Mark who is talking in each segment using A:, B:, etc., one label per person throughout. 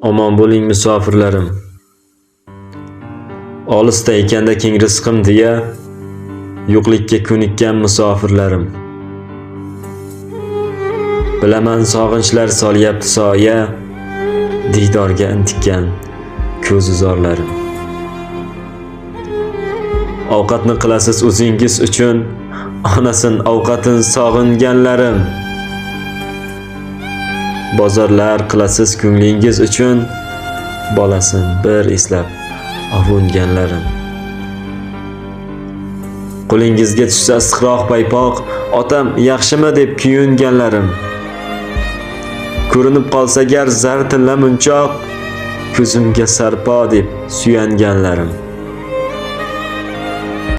A: Omon bo'ling musofirlarim. Olisda ekanda keng rizqim deya, yo'qlikka ko'nikkan musofirlarim. Bilaman sog'inchlar solyapti soya, diydorga intikkan ko'z uzorlarim. Ovqatni qilasiz o'zingiz uchun, onasin ovqatin sog'inganlarim. Bozorlar qilasiz ko'nglingiz uchun, bolasin bir eslab avunganlarim. Qo'lingizga tushsa issiqroq paypoq, otam yaxshimi deb kuyunganlarim. Ko'rinib qolsa gar zar tilla munchoq, ko'zimga sarpo deb suyanganlarim.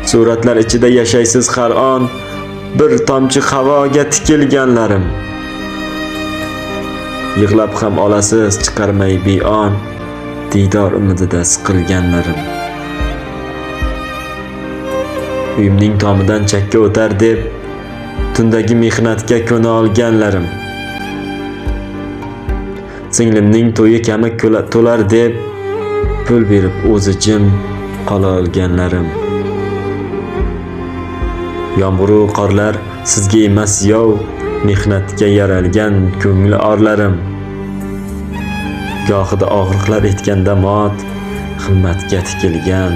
A: Suratlar ichida yashaysiz har on, bir tomchi havoga tikilganlarim. Yig'lab ham olasiz chiqarmay beon, diydor umidida siqilganlarim. Uyimning tomidan chakka o'tar deb, tundagi mehnatga ko'na olganlarim. Singlimning to'yi kami to'lar deb, pul berib o'zi jim qola olganlarim. Yomg'ir qorlar sizga emas yov, mehnatga yaralgan ko'ngli orlarim. Gohida og'riqlar etganda mot, himmatga tikilgan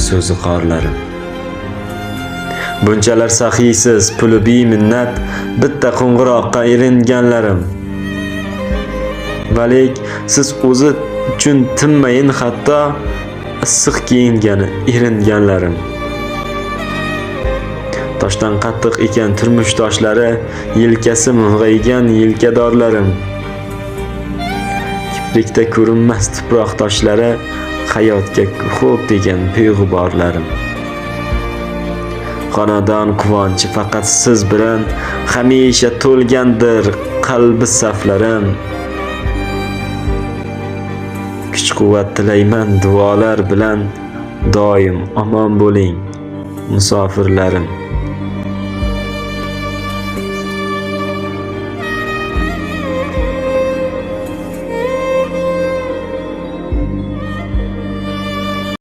A: so'zi qorlarim. Bunchalar saxiysiz, puli beminnat, bitta qo'ng'iroqqa eringanlarim. Valik siz o'zi uchun tinmayin hatto, issiq kiyingani eringanlarim. Toshdan qattiq ekan turmush toshlari, yelkasi mung'aygan yelkadorlarim. Kiprikda ko'rinmas tuproq toshlari, hayotga xo'p degan beg'uborlarim. Xonadon quvonchi faqat siz bilan hamisha to'lgandir qalbi saflarim. Kuch-quvvat tilayman duolar bilan, doim omon bo'ling musofirlarim.